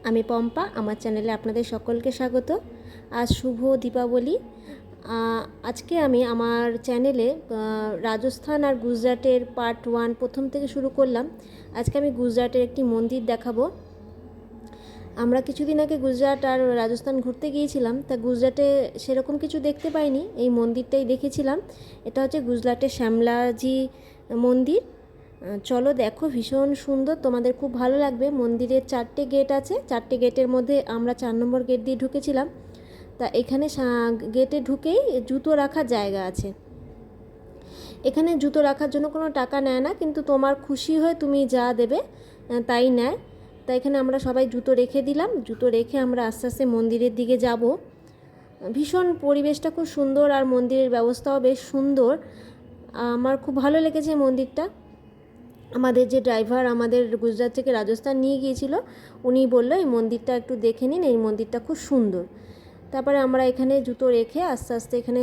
আমি পম্পা, আমার চ্যানেলে আপনাদের সকলকে স্বাগত। আজ শুভ দীপাবলি। আজকে আমি আমার চ্যানেলে রাজস্থান আর গুজরাটের পার্ট 1 প্রথম থেকে শুরু করলাম। আজকে আমি গুজরাটের একটি মন্দির দেখাবো। আমরা কিছুদিন আগে গুজরাট আর রাজস্থান ঘুরতে গিয়েছিলাম, তা গুজরাটে সেরকম কিছু দেখতে পাইনি, এই মন্দিরটাই দেখেছিলাম। এটা হচ্ছে গুজরাটের শ্যামলাজি মন্দির। চলো দেখো, ভীষণ সুন্দর, তোমাদের খুব ভালো লাগবে। মন্দিরের 4টে গেট আছে, 4টে গেটের মধ্যে আমরা 4 নম্বর গেট দিয়ে ঢুকেছিলাম। তা এখানে গেটে ঢুকেই জুতো রাখার জায়গা আছে। এখানে জুতো রাখার জন্য কোনো টাকা নেয় না, কিন্তু তোমার খুশি হয়ে তুমি যা দেবে তাই নেয়। তাই এখানে আমরা সবাই জুতো রেখে দিলাম। জুতো রেখে আমরা আস্তে আস্তে মন্দিরের দিকে যাব। ভীষণ পরিবেশটা খুব সুন্দর আর মন্দিরের ব্যবস্থাও বেশ সুন্দর। আমার খুব ভালো লেগেছে মন্দিরটা। আমাদের যে ড্রাইভার আমাদের গুজরাট থেকে রাজস্থান নিয়ে গিয়েছিল, উনি বলল এই মন্দিরটা একটু দেখে নিন, এই মন্দিরটা খুব সুন্দর। তারপরে আমরা এখানে জুতো রেখে আস্তে আস্তে এখানে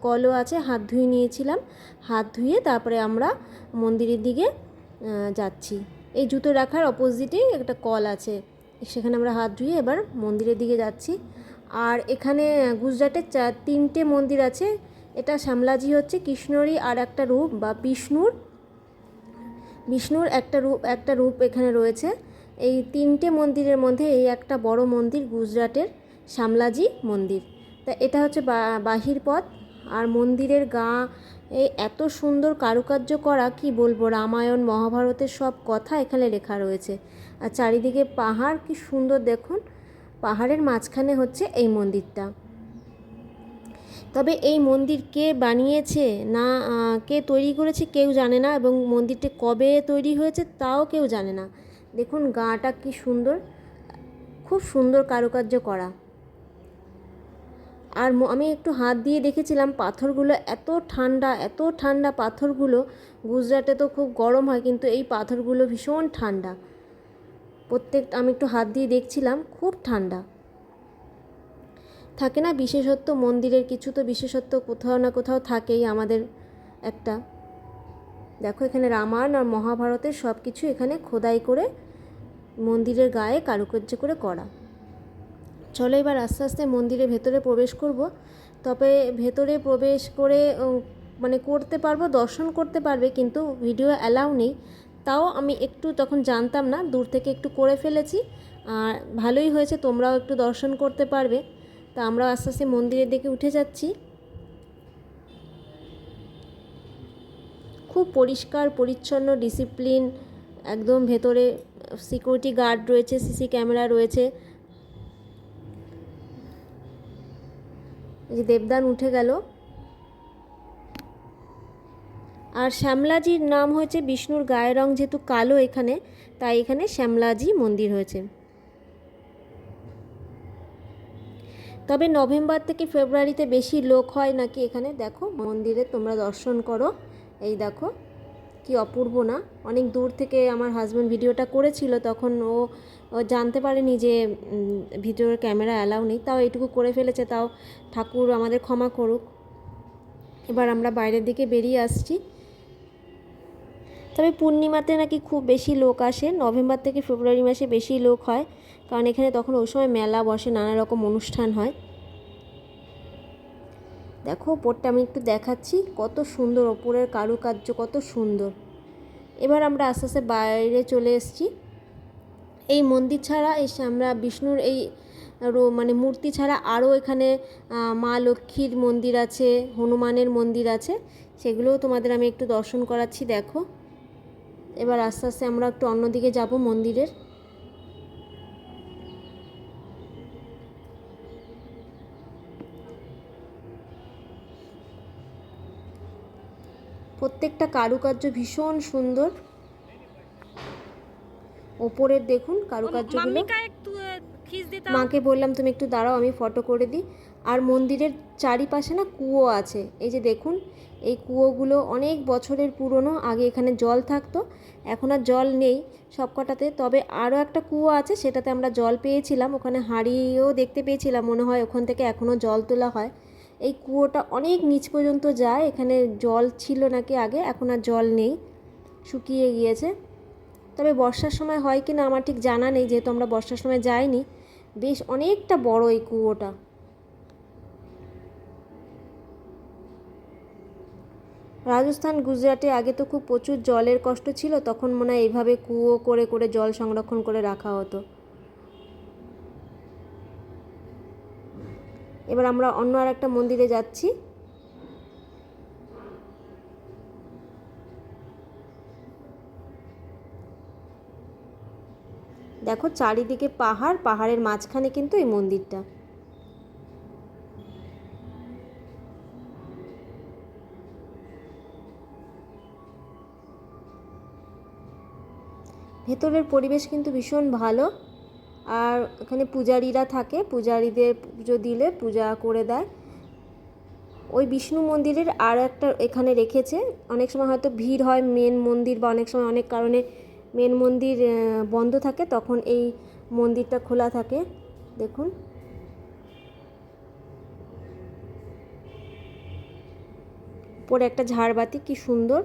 কলও আছে, হাত ধুয়ে নিয়েছিলাম। হাত ধুয়ে তারপরে আমরা মন্দিরের দিকে যাচ্ছি। এই জুতো রাখার অপোজিটেই একটা কল আছে, সেখানে আমরা হাত ধুয়ে এবার মন্দিরের দিকে যাচ্ছি। আর এখানে গুজরাটের 3টে মন্দির আছে। এটা শ্যামলাজি হচ্ছে কৃষ্ণরই আর একটা রূপ, বা বিষ্ণুর একটা রূপ এখানে রয়েছে। এই 3টে মন্দিরের মধ্যে এই একটা বড় মন্দির গুজরাটের শ্যামলাজি মন্দির। তা এটা হচ্ছে বাহির পথ। আর মন্দিরের এই এত সুন্দর কারুকার্য করা, কি বলবো, রামায়ণ মহাভারতের সব কথা এখানে লেখা রয়েছে। আর চারিদিকে পাহাড়, কি সুন্দর দেখুন। পাহাড়ের মাঝখানে হচ্ছে এই মন্দিরটা। তবে এই মন্দির কে বানিয়েছে না কে তৈরি করেছে কেউ জানে না, এবং মন্দিরটি কবে তৈরি হয়েছে তাও কেউ জানে না। দেখুন গাঁটা কি সুন্দর, খুব সুন্দর কারুকার্য করা। আর আমি একটু হাত দিয়ে দেখেছিলাম, পাথরগুলো এত ঠান্ডা পাথরগুলো। গুজরাটে তো খুব গরম হয়, কিন্তু এই পাথরগুলো ভীষণ ঠান্ডা। আমি একটু হাত দিয়ে দেখছিলাম, খুব ঠান্ডা। থাকে না বিশেষত্ব, মন্দিরের কিছু তো বিশেষত্ব কোথাও না কোথাও থাকেই আমাদের একটা। দেখো এখানে রামায়ণ আর মহাভারতের সব কিছু এখানে খোদাই করে মন্দিরের গায়ে কারুকার্য করে করা। চলো এবার আস্তে আস্তে মন্দিরের ভেতরে প্রবেশ করব। তবে ভেতরে প্রবেশ করে করতে পারবো, দর্শন করতে পারবে, কিন্তু ভিডিও অ্যালাউ নেই। তাও আমি একটু তখন জানতাম না, দূর থেকে একটু করে ফেলেছি। আর ভালোই হয়েছে, তোমরাও একটু দর্শন করতে পারবে। তা আমরা আস্তে আস্তে মন্দিরের দিকে উঠে যাচ্ছি। খুব পরিষ্কার পরিচ্ছন্ন, ডিসিপ্লিন একদম। ভেতরে সিকিউরিটি গার্ড রয়েছে, সিসি ক্যামেরা রয়েছে। এই যে দেবদান উঠে গেল। আর শ্যামলাজির নাম হয়েছে, বিষ্ণুর গায়ের রং যেহেতু কালো এখানে, তাই এখানে শ্যামলাজি মন্দির হয়েছে। তবে নভেম্বর থেকে ফেব্রুয়ারিতে বেশি লোক হয় নাকি এখানে। দেখো মন্দিরে তোমরা দর্শন করো। এই দেখো কি অপূর্ব না। অনেক দূর থেকে আমার হাজব্যান্ড ভিডিওটা করেছিল, তখন ও জানতে পারেনি যে ভিডিওর ক্যামেরা অ্যালাউ নেই, তাও এইটুকু করে ফেলেছে। তাও ঠাকুর আমাদের ক্ষমা করুক। এবার আমরা বাইরের দিকে বেরিয়ে আসছি। তবে পূর্ণিমাতে নাকি খুব বেশি লোক আসে, নভেম্বর থেকে ফেব্রুয়ারি মাসে বেশি লোক হয়, কারণ এখানে তখন ওই সময় মেলা বসে, নানা রকম অনুষ্ঠান হয়। দেখো ওপরটা আমি একটু দেখাচ্ছি, কত সুন্দর ওপরের কারুকার্য, কত সুন্দর। এবার আমরা আস্তে আস্তে বাইরে চলে এসেছি। এই মন্দির ছাড়া আমরা বিষ্ণুর এই মূর্তি ছাড়া আরও এখানে মা লক্ষ্মীর মন্দির আছে, হনুমানের মন্দির আছে, সেগুলোও তোমাদের আমি একটু দর্শন করাচ্ছি। দেখো এবার আস্তে আস্তে আমরা একটু অন্যদিকে যাব মন্দিরের। প্রত্যেকটা কারুকার্য ভীষণ সুন্দর। ওপরের দেখুন কারুকার্যগুলো। মাকে বললাম তুমি একটু দাঁড়াও, আমি ফটো করে দিই। আর মন্দিরের চারিপাশে না কুয়ো আছে, এই যে দেখুন। এই কুয়োগুলো অনেক বছরের পুরনো, আগে এখানে জল থাকতো, এখন আর জল নেই সবকটাতে। তবে আরও একটা কুয়ো আছে, সেটাতে আমরা জল পেয়েছিলাম। ওখানে হাঁড়িও দেখতে পেয়েছিলাম, মনে হয় ওখান থেকে এখনও জল তোলা হয়। এই কুয়োটা অনেক নিচ পর্যন্ত যায়, এখানে জল ছিল নাকি আগে, এখন আর জল নেই, শুকিয়ে গিয়েছে। তবে বর্ষার সময় হয় কি না আমার ঠিক জানা নেই, যেহেতু আমরা বর্ষার সময় যাইনি। বেশ অনেকটা বড় এই কুয়োটা। রাজস্থান গুজরাটে আগে তো খুব প্রচুর জলের কষ্ট ছিল, তখন মনে হয় এইভাবে কুয়ো করে করে জল সংরক্ষণ করে রাখা হতো। এবার আমরা অন্য আর একটা মন্দিরে যাচ্ছি। দেখো চারিদিকে পাহাড়, পাহাড়ের মাঝখানে কিন্তু এই মন্দিরটা। ভেতরের পরিবেশ কিন্তু ভীষণ ভালো। আর এখানে পূজারীরা থাকে, পূজারীদের পুজো দিলে পূজা করে দেয়। ওই বিষ্ণু মন্দিরের আর একটা এখানে রেখেছে। অনেক সময় হয়তো ভিড় হয় মেন মন্দির, বা অনেক সময় অনেক কারণে মেন মন্দির বন্ধ থাকে, তখন এই মন্দিরটা খোলা থাকে। দেখুন উপরে একটা ঝাড়বাতি, কি সুন্দর।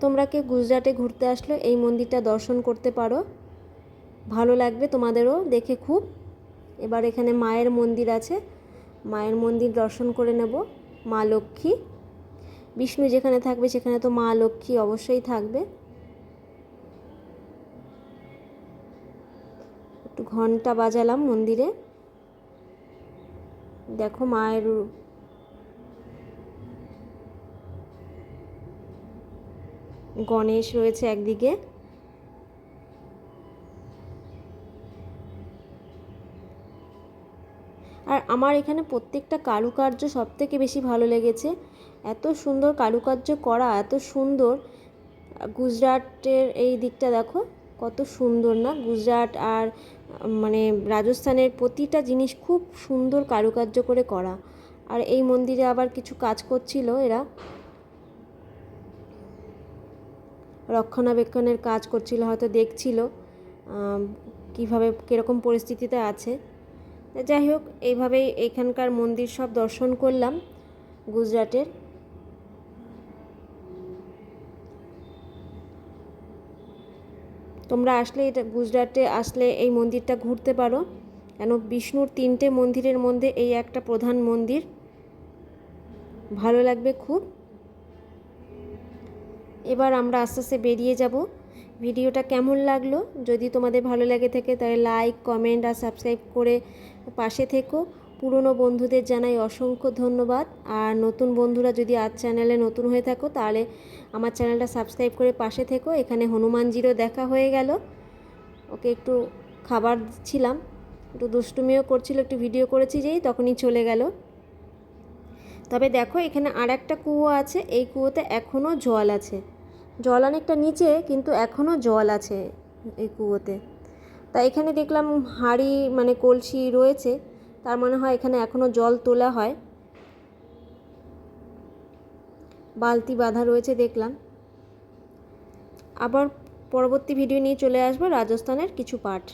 তোমরা কে গুজরাটে ঘুরতে আসলে এই মন্দিরটা দর্শন করতে পারো, ভালো লাগবে তোমাদেরও দেখে খুব। এবার এখানে মায়ের মন্দির আছে, মায়ের মন্দির দর্শন করে নেব। মা লক্ষ্মী, বিষ্ণু যেখানে থাকবে সেখানে তো মা লক্ষ্মী অবশ্যই থাকবে। একটু ঘন্টা বাজালাম মন্দিরে। দেখো মায়ের গণেশ রয়েছে একদিকে। আর আমার এখানে প্রত্যেকটা কারুকার্য সবথেকে বেশি ভালো লেগেছে। এত সুন্দর কারুকার্য করা, এত সুন্দর। গুজরাটের এই দিকটা দেখো কত সুন্দর না, গুজরাট আর মানে রাজস্থানের প্রতিটা জিনিস খুব সুন্দর কারুকার্য করে করা। আর এই মন্দিরে আবার কিছু কাজ করছিল এরা, রক্ষণাবেক্ষণের কাজ করছিল, হয়তো দেখছিল কীভাবে কীরকম পরিস্থিতিতে আছে। যাই হোক, এইভাবেই এখানকার মন্দির সব দর্শন করলাম গুজরাটের। তোমরা আসলে এটা গুজরাটে আসলে এই মন্দিরটা ঘুরতে পারো, কেন বিষ্ণুর 3টে মন্দিরের মধ্যে এই একটা প্রধান মন্দির, ভালো লাগবে খুব। এবার আমরা আস্তে আস্তে বেরিয়ে যাব। ভিডিওটা কেমন লাগলো, যদি তোমাদের ভালো লাগে থাকে তাহলে লাইক, কমেন্ট আর সাবস্ক্রাইব করে পাশে থেকো। পুরনো বন্ধুদের জানাই অসংখ্য ধন্যবাদ। আর নতুন বন্ধুরা যদি আজ চ্যানেলে নতুন হয়ে থাকো তাহলে আমার চ্যানেলটা সাবস্ক্রাইব করে পাশে থেকো। এখানে হনুমানজিরও দেখা হয়ে গেল, ওকে একটু খাবার দিচ্ছিলাম, একটু দুষ্টুমিও করছিল, একটু ভিডিও করেছি যেই তখনই চলে গেল। তবে দেখো এখানে আর একটা কুয়ো আছে, এই কুয়োতে এখনও জল আছে, জল অনেকটা নিচে কিন্তু এখনও জল আছে এই কুয়োতে। তা এখানে দেখলাম হাঁড়ি মানে কলসি রয়েছে, তার মনে হয় এখানে এখনও জল তোলা হয়। বালতি বাঁধা রয়েছে দেখলাম। আবার পরবর্তী ভিডিও নিয়ে চলে আসবো রাজস্থানের কিছু পার্ট।